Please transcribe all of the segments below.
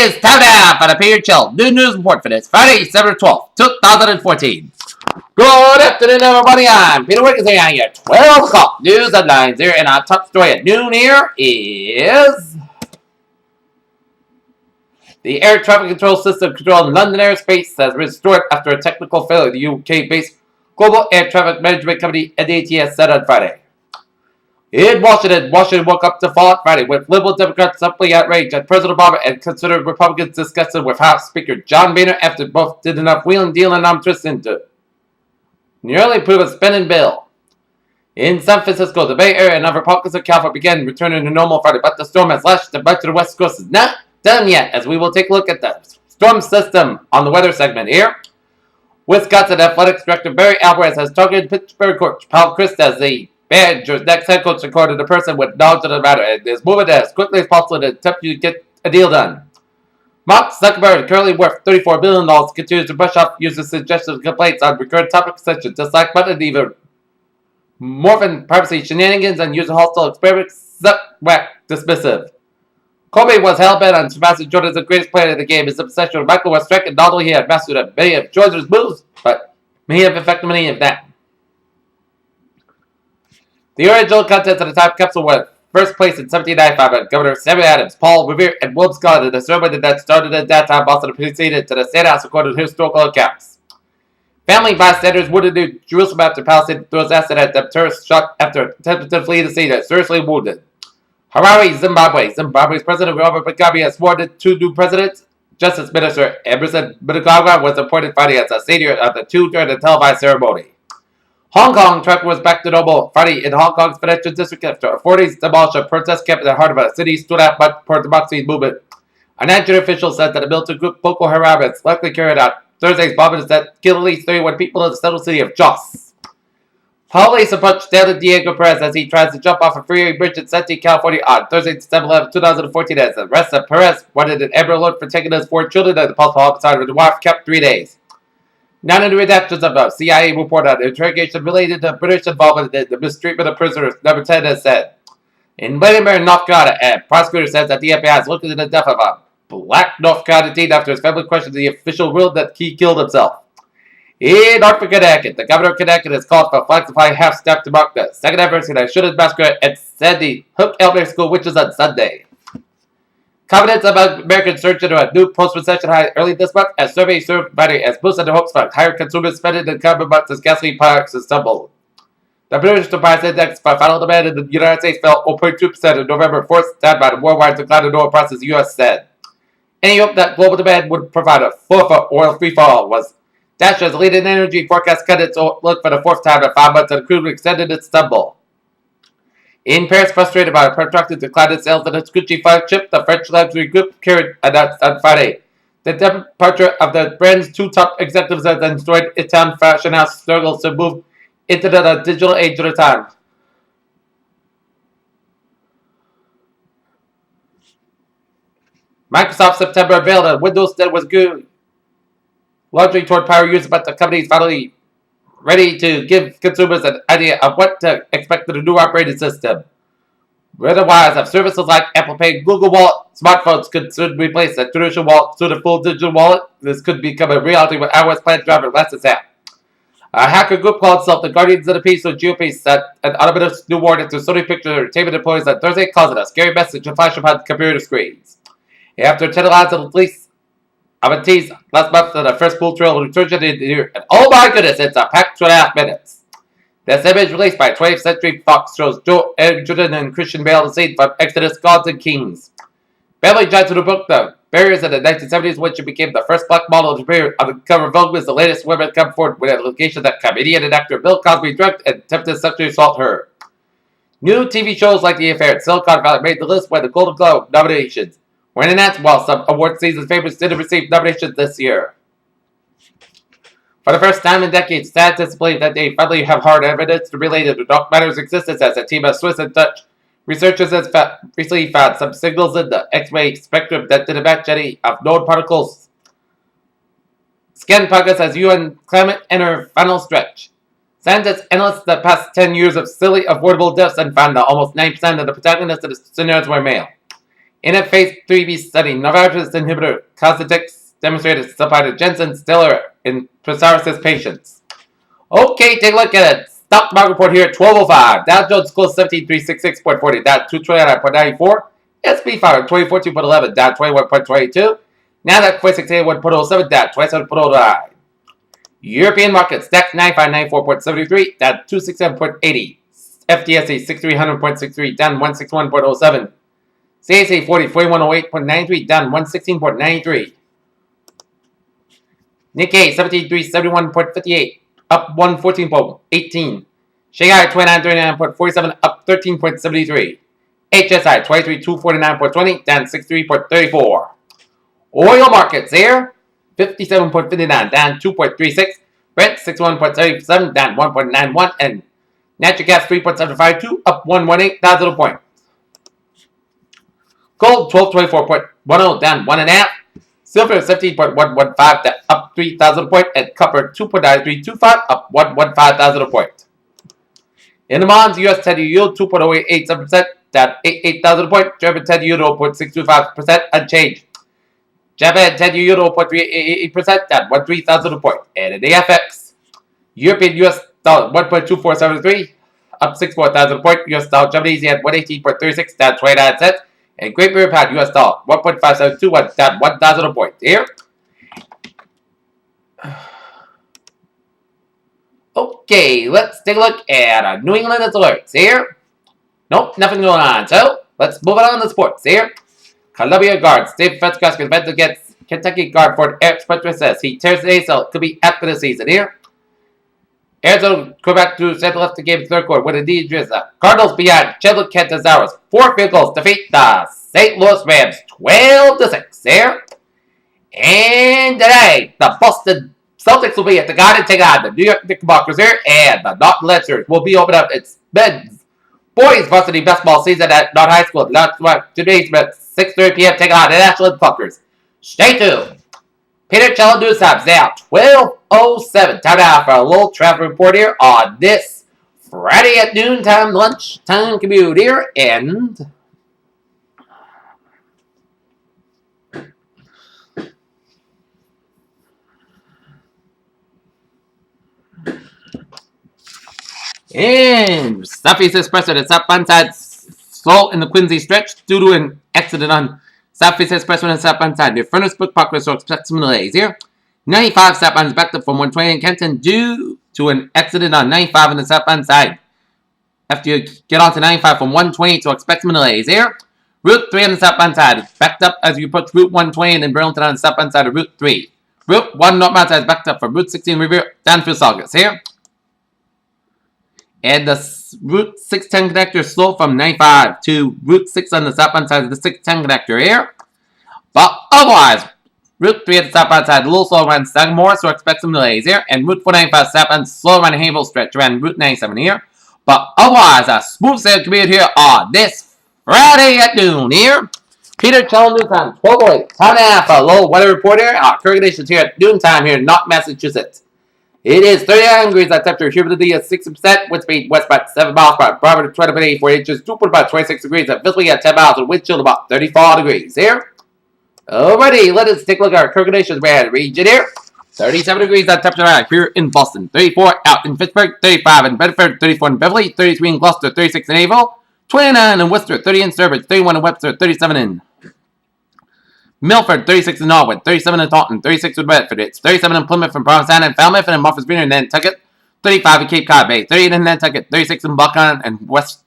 is time now for the Period Chill New News Report for this Friday, December 12th, 2014. Good afternoon, everybody. I'm Peter Wiggins here on your 12 o'clock news headlines here, and our top story at noon here is the air traffic control system controlling London airspace has restored after a technical failure. The UK-based Global Air Traffic Management Company (NATS) said on Friday. In Washington woke up to fallout Friday with Liberal Democrats simply outraged at President Obama and considered Republicans disgusted with House Speaker John Boehner after both did enough wheeling, dealing, and twisting to nearly prove a spending bill. In San Francisco, the Bay Area and other pockets of California began returning to normal Friday, but the storm has lashed the back to the West Coast is not done yet, as we will take a look at the storm system on the weather segment here. Wisconsin Athletics Director Barry Alvarez has targeted Pittsburgh coach Paul Chryst as the Badgers' next head coach, according to the person with knowledge of the matter, and is moving as quickly as possible to attempt to get a deal done. Mark Zuckerberg, currently worth $34 billion, continues to brush off users' suggestions and complaints on recurrent topic sessions, just like Button even morphing privacy shenanigans and user hostile experiments. Zuckerberg dismissive. Kobe was hell-bent on surpassing Jordan as the greatest player in the game. His obsession with Michael was striking. Not only he had mastered many of Jordan's moves, but may have affected many of that. The original contents of the time capsule were first place in 1795 by Governor Samuel Adams, Paul Revere, and William Scott in a ceremony that started at that time Boston proceeded to the State House according to historical accounts. Family bystanders wounded in Jerusalem after Palestine throws acid at them. Terrorists shot after attempting to flee the scene and seriously wounded. Harare, Zimbabwe. Zimbabwe's President Robert Mugabe has sworn in two new presidents. Justice Minister Emerson Mnangagwa was appointed Friday as a senior of the two during the televised ceremony. Hong Kong traffic was back to normal Friday in Hong Kong's financial district after authorities demolished a protest camp in the heart of a city stood out by the democracy movement. A Nigerian official said that a militant group Boko Haram has likely carried out Thursday's bombings that killed at least 31 people in the central city of Jos. Police approached David Diego Perez as he tries to jump off a freeway bridge in Santee, California on Thursday, December 11, 2014 as the arrest of Perez wanted an Amber Alert for taking his 4 children and the possible homicide of the wife kept 3 days. None of the redactions of the CIA report on the interrogation related to British involvement in the mistreatment of prisoners, number 10 has said. In Williamsburg, North Carolina, a prosecutor says that the FBI is looking into the death of a black North Carolina teen after his family questioned the official rule that he killed himself. In Norfolk, Connecticut, the governor of Connecticut has called for flags to fly half-staff to mark the second anniversary of the Shooter's Massacre at Sandy Hook Elementary School, which is on Sunday. Confidence among Americans surged into a new post-recession high early this month as surveys served Friday as boosted their hopes for higher consumer spending and carbon months as gasoline prices stumbled. The British Price Index for final demand in the United States fell 0.2% in November, forced down by the worldwide decline in oil prices, the U.S. said. Any hope that global demand would provide a for oil free fall was dashed as leading energy forecast cut its outlook for the 4th time in 5 months and crude extended its stumble. In Paris, frustrated by a protracted decline in sales of its Gucci flagship, the French luxury group carried announced on Friday the departure of the brand's 2 top executives as enjoyed Italian fashion house struggles to move into the digital age of the time. Microsoft September unveiled a Windows that was good, largely toward power users, but the company is finally ready to give consumers an idea of what to expect of the new operating system. Otherwise, if services like Apple Pay, Google Wallet, smartphones could soon replace a traditional wallet to the full digital wallet, this could become a reality with iOS plan driver lessons app. A hacker group called itself the Guardians of the Peace, or GOP, sent an autonomous new warning to Sony Pictures Entertainment employees on Thursday, causing a scary message to flash upon computer screens. After 10 lines of the least of a tease last month on the first full trail return in the year, and oh my goodness, it's a packed 2.5 minutes. This image released by 20th Century Fox shows Joe Jordan and Christian Bale the scene from Exodus Gods and Kings. Bailey Johnson, who broke the barriers in the 1970s when she became the first black model to appear on the cover of Vogue, was the latest woman to come forward with an allegation that comedian and actor Bill Cosby drugged and attempted sexually assault her. New TV shows like The Affair and Silicon Valley made the list by the Golden Globe nominations, when announced while some award season favorites didn't receive nominations this year. For the first time in decades, scientists believe that they finally have hard evidence to relate to dark matter's existence as a team of Swiss and Dutch researchers has recently found some signals in the X-ray spectrum that didn't match any of known particles. Scan progress as UN climate enter final stretch. Scientists analyzed the past 10 years of silly, avoidable deaths and found that almost 90% of the protagonists of the scenarios were male. In a phase 3B study, novartis inhibitor Cosentix demonstrated supply to Jensen Stiller in psoriasis patients. Okay, take a look at it. Stock market report here at 12:05. Dow Jones closed 17,366.40. Dow 229.94. SP 500 2014.11. Dow 21.22. Nasdaq 4681.07. Dow 27.09. European markets DAX 9594.73. Down 267.80. FTSE 6300.63. Down 161.07. CAC 40 4108.93. Down 116.93. Nikkei 17371.58. Up 114.18. Shanghai 2939.47. Up 13.73. HSI 23249.20. Down 63.34. Oil markets here 57.59, down 2.36. Brent 61.77, down 1.91. And natural gas 3.752, up 118,000 point. Gold 1224.10, down 1.5. Silver 17.115, up 3,000 point. And copper 2.9325, up 115,000 point. In the bonds, U.S. 10-year yield 2.0887%, down 8,000 point. German 10-year yield 0.625%, unchanged. Japan 10-year yield 0.388%, down 13,000 point. And in the FX, European US dollar 1.2473, up 64,000 point. US dollar Germany at 118.36, down 29 cents. And Great Britain pound US dollar 1.5721, down 1,000 point. Here. Okay, let's take a look at New England alerts here. Nope, nothing going on. So let's move on to sports here. Columbia guard Steve Fitzgerald defends against Kentucky guard Ford Spector says he tears the ACL. Could be after the season here. Arizona quarterback to center left the game third quarter with a D drizzle. Cardinals behind Chandler Kentazaurus. 4 field goals defeat the St. Louis Rams 12-6 there. And today the Boston Celtics will be at the Garden take on the New York Knickerbockers here, and the Norton Lancers will be opening up its men's boys varsity basketball season at North High School. Today's 6:30 p.m. take on the Ashland Puckers. Stay tuned. Peter Cello News Times now 12:07. Time now for a little travel report here on this Friday at noontime lunchtime commute here, and Southeast Express at the southbound side slow in the Quincy stretch due to an accident on Southeast Express on the southbound side near Furnace Brook Parkway, so expect some delays here. 95 southbound is backed up from 120 in Kenton due to an accident on 95 on the southbound side. After you get onto 95 from 120, so expect some delays here. Route 3 on the southbound side is backed up as you approach Route 120 in Burlington on the southbound side of Route 3. Route 1 northbound side is backed up from Route 16 Revere down through Saugus here. And the Route 610 connector is slow from 95 to Route 6 on the southbound side of the 610 connector here. But otherwise, Route 3 at the southbound side, a little slow around Sagamore, so expect some delays here. And Route 495 southbound, slow around Hayville stretch around Route 97 here. But otherwise, a smooth sail commute here on this Friday at noon here. Peter Cello News Time, 12:08. Time now for a little weather report here. Our current conditions here at noontime here in North Massachusetts. It is 39 degrees at temperature, humidity at 60%, wind speed west about 7 miles per hour, barometer 20.84 inches, dew point about 26 degrees, and visibility at 10 miles, and wind chill about 34 degrees here. Alrighty, let us take a look at our current conditions around the region here. 37 degrees at temperature here in Boston, 34 out in Pittsburgh, 35 in Bedford, 34 in Beverly, 33 in Gloucester, 36 in Avon, 29 in Worcester, 30 in Sturbridge, 31 in Webster, 37 in Milford, 36 in Norwood, 37 in Taunton, 36 in Bedford, it's 37 in Plymouth and Provincetown and Falmouth and Martha's Vineyard and Nantucket, 35 in Cape Cod Bay, 38 in Nantucket, 36 in Buckhannon and West.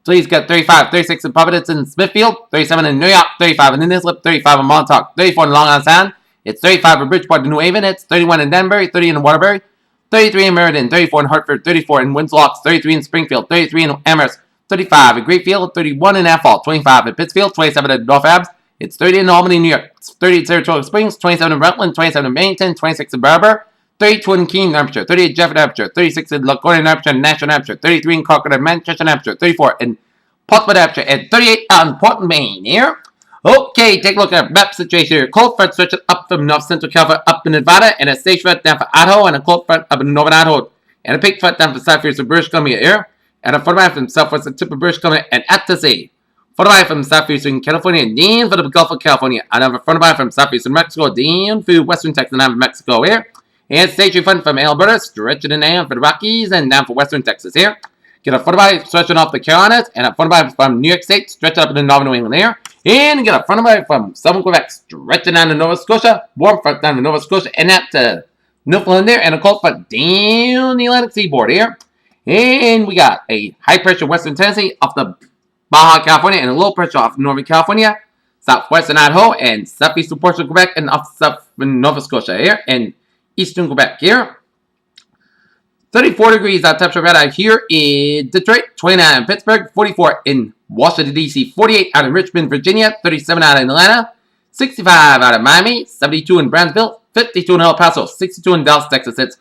Please get 35, 36 in Providence and Smithfield, 37 in New York, 35 in Islip, 35 in Montauk, 34 in Long Island Sound, it's 35 in Bridgeport and New Haven, it's 31 in Danbury, 30 in Waterbury, 33 in Meriden, 34 in Hartford, 34 in Windsor Locks, 33 in Springfield, 33 in Amherst, 35 in Greenfield, 31 in Athol, 25 in Pittsfield, 27 in North Abs, it's 30 in Albany, New York, 30 in Saratoga Springs, 27 in Rutland, 27 in Bennington, 26 in Barber, 32 in Keene, New Hampshire, 38 in Jefferson, New Hampshire, 36 in Laconia, New Hampshire, Nashua, New Hampshire, 33 in Concord and Manchester, New Hampshire, 34 in Portsmouth, New Hampshire, and 38 out in Portland, Maine here. Okay, take a look at map situation here. Cold front stretching up from North Central California up in Nevada, and a stage front down for Idaho, and a cold front up in Northern Idaho, and a peak front down for southwest of British Columbia here, and a front front from southwest of tip of British Columbia and at the sea. Followed by from southeastern California, down for the Gulf of California. Another followed by from southeastern Mexico, down through western Texas and Mexico here. And station front from Alberta, stretching it down for the Rockies and down for western Texas here. Get a followed by stretching off the Carolinas, and a followed by from New York State, stretching up into northern New England here. And get a followed by from southern Quebec, stretching down to Nova Scotia, warm front down to Nova Scotia, and that to Newfoundland there, and a cold front down the Atlantic seaboard here. And we got a high pressure western Tennessee off the Baja California, and a low pressure off Northern California, southwestern Idaho, and southeastern portion of Quebec, and off southern Nova Scotia here, and eastern Quebec here. 34 degrees temperature right out here in Detroit, 29 in Pittsburgh, 44 in Washington, D.C., 48 out in Richmond, Virginia, 37 out in Atlanta, 65 out of Miami, 72 in Brownsville, 52 in El Paso, 62 in Dallas, Texas. It's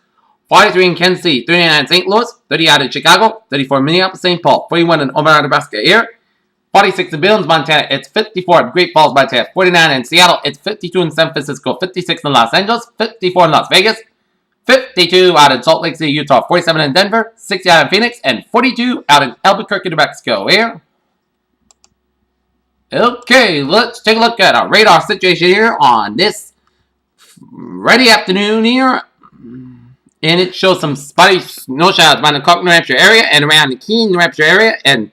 43 in Kansas City, 39 in St. Louis, 30 out in Chicago, 34 in Minneapolis, St. Paul, 41 in Omaha, Nebraska here, 46 in Billings, Montana. It's 54 in Great Falls, Montana, 49 in Seattle. It's 52 in San Francisco, 56 in Los Angeles, 54 in Las Vegas, 52 out in Salt Lake City, Utah, 47 in Denver, 60 out in Phoenix, and 42 out in Albuquerque, New Mexico here. Okay, let's take a look at our radar situation here on this Friday afternoon here. And it shows some spotty snow showers around the Clark, New Hampshire area and around the Keene, New Hampshire area, and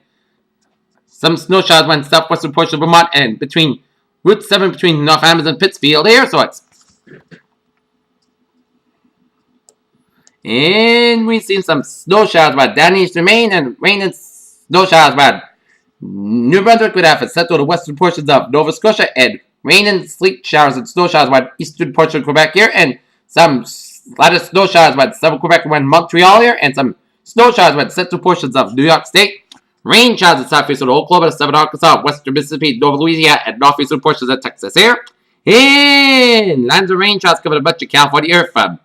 some snow showers around the southwestern portion of Vermont and between Route 7 between North Adams and Pittsfield here. So it's... And we've seen some snow showers about down eastern Maine and rain and snow showers about New Brunswick with half set to the western portions of Nova Scotia, and rain and sleet showers and snow showers about eastern portion of Quebec here, and some lighter snow showers about southern Quebec and Montreal here, and some snow showers about set to portions of New York State. Rain showers in southeastern Oklahoma, southern Arkansas, western Mississippi, northern Louisiana, and northeastern portions of Texas here. And lines of rain showers cover a bunch of California here from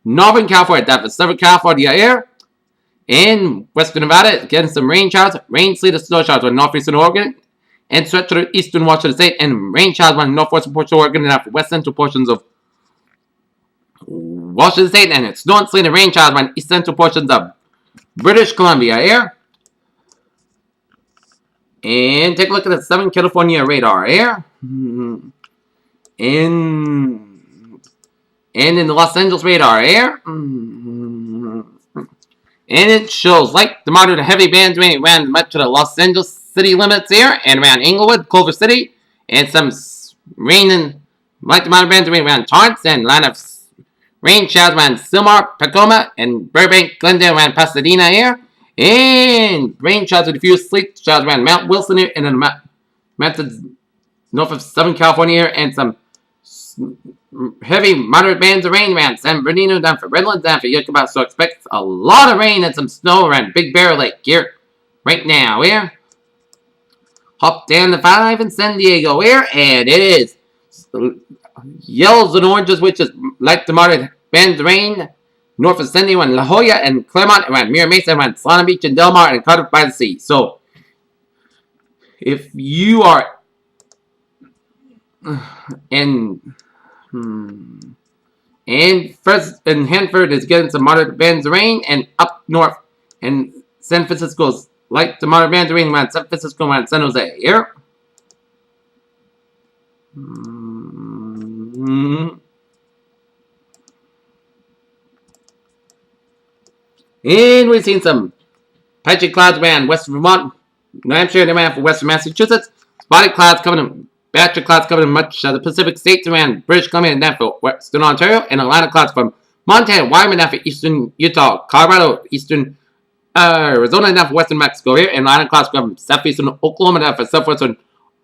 Northern California down to Southern California here. In western Nevada, getting some rain showers, rain, sleet, and snow showers on northeastern Oregon, and stretch to the eastern Washington State, and rain showers on northwestern portion of Oregon and after west central portions of Washington State, and it's snow and sleet and rain showers on east central portions of British Columbia here. And take a look at the Southern California radar here. And in the Los Angeles radar here. And it shows light to moderate to heavy bands rain around much of the Los Angeles city limits here, and around Inglewood, Culver City, and some rain and light to moderate bands rain around Torrance, and line of rain showers around Sylmar, Tacoma, and Burbank, Glendale, around Pasadena here. And rain showers with a few sleet showers around Mount Wilson here, and then mountains north of Southern California here, and some heavy, moderate bands of rain around San Bernardino, down for Redlands, down for Yucca. So expect a lot of rain and some snow around Big Bear Lake here right now here. Hop down to 5 in San Diego here, and it is yellows and oranges, which is light to moderate bands of rain north of San Diego and La Jolla and Claremont, around Mira Mesa, around Solana Beach and Del Mar, and Cardiff by the Sea. So if you are and Hanford is getting some moderate bands of rain, and up north, and San Francisco's light to moderate bands of rain around San Francisco and San Jose here. And we've seen some patchy clouds around western Vermont, New Hampshire, and around for western Massachusetts. Spotty clouds covering batch of clouds covering much of the Pacific states around British Columbia and down for western Ontario, and Atlantic clouds from Montana, Wyoming, down for eastern Utah, Colorado, eastern Arizona, down for western Mexico here, and Atlantic clouds from southeastern Oklahoma, down for southwestern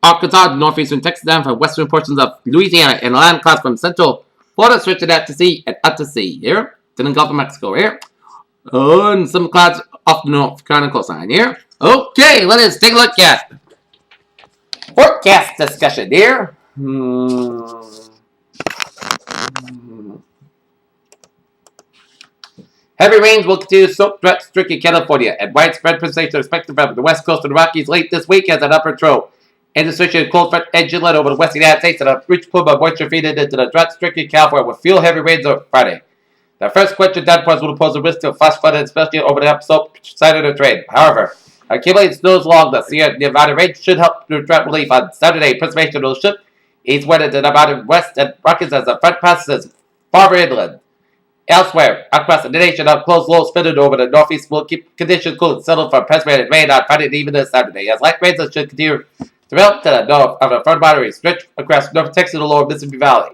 Arkansas, northeastern Texas, down for western portions of Louisiana, and Atlantic clouds from central Florida, stretching out to sea and out to sea here, to the Gulf of Mexico here. And some clouds off the North Carolina coastline here. Okay, let us take a look at forecast discussion here. Heavy rains will continue to soak threats stricken California, and widespread precipitation expected from the west coast of the Rockies late this week as an upper trough and associated cold front edge inlet over the western United States, and a rich plume of moisture feeding into the drought-stricken California will fuel heavy rains on Friday. The first question downpours will pose a risk of flash flooding, especially over the upslope side of the terrain. However, Accumulated snows along the Sierra Nevada range should help to threat relief on Saturday. Precipitation will shift east-west to Nevada west and Rockies as the front passes farther inland. Elsewhere, across the nation, a close low spinning over the northeast will keep conditions cool and settle for precipitated rain on Friday and even this Saturday, as light rains should continue to develop to the north of the front boundary stretch across North Texas and the lower Mississippi Valley.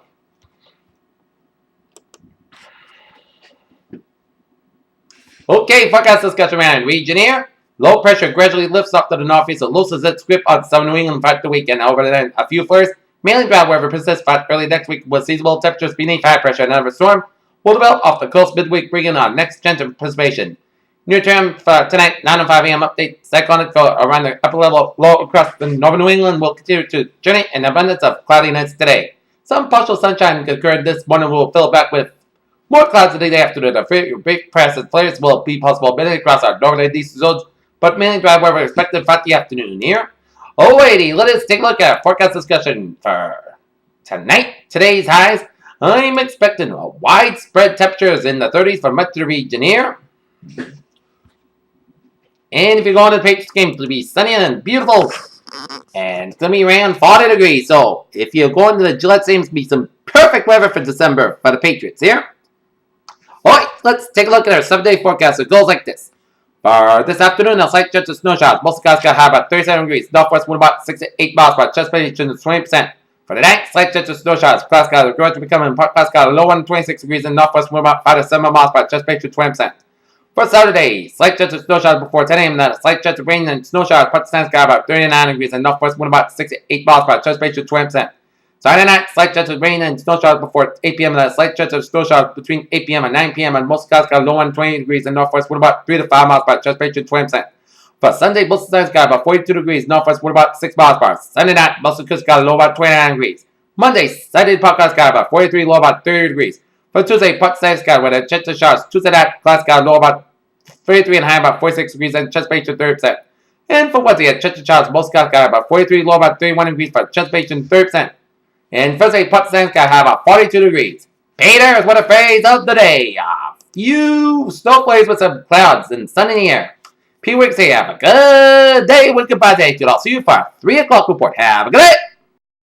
Okay, forecast discussion around region here. Low pressure gradually lifts up to the northeast and loosens its grip on southern New England throughout the weekend. Over then, a few flurries, mainly dry weather persists early next week with seasonable temperatures beneath high pressure. Another storm will develop off the coast midweek, bringing on next chance of precipitation. Near term for tonight, 9 and 5 a.m. update. Cyclonic for around the upper level low across the northern New England will continue to journey in abundance of cloudiness today. Some partial sunshine occurred this morning will fill back with more clouds in the day afternoon. The brief press and flares will be possible mainly across our northern and eastern zones, but mainly dry weather expected throughout the afternoon here. Alrighty, let us take a look at forecast discussion for tonight. Today's highs. I'm expecting widespread temperatures in the 30s for much of the region here. And if you're going to the Patriots game, it's going to be sunny and beautiful. And it's going to be around 40 degrees. So if you're going to the Gillette Stadium, it's going to be some perfect weather for December for the Patriots here. Alright, let's take a look at our 7-day forecast. It goes like this. For this afternoon, a slight chance of snow showers. Most skies got high about 37 degrees. Northwest wind about 6 to 8 miles per hour. Chest precipitation is 20%. For the night, slight chance of snow showers. Cloud skies are growing to become part cloud skies. Low 126 degrees and northwest wind about 5 to 7 miles per hour. Chest precipitation 20%. For Saturday, slight chance of snow showers before 10 a.m. Then a slight chance of rain and snow showers. Part the sky about 39 degrees and northwest wind about 6 to 8 miles per hour. Chest precipitation 20%. Saturday night, slight chance of rain and snow showers before 8 p.m. and a slight chance of snow showers between 8 p.m. and 9 p.m. and most skies got low 120 degrees and northwest wind about 3 to 5 miles per hour. Chest precipitation 20%. For Sunday, most of the sky about 42 degrees, northwest wind about 6 miles per hour. Sunday night, most of the got low about 29 degrees. Monday, Saturday, part cloud sky about 43, low about 30 degrees. For Tuesday, part sky with a chance of showers. Tuesday night, cloud sky low about 33 and high about 46 degrees and chest precipitation 30%. And for Wednesday, a chance of showers, most skies got about 43, low about 31 degrees for chest precipitation 30%. And Thursday, part sky high about 42 degrees. Peter is what a phrase of the day. A few snowflakes with some clouds and sun in the air. P. Wicks, say have a good day with goodbye day. I'll see you for a 3 o'clock report. Have a good day.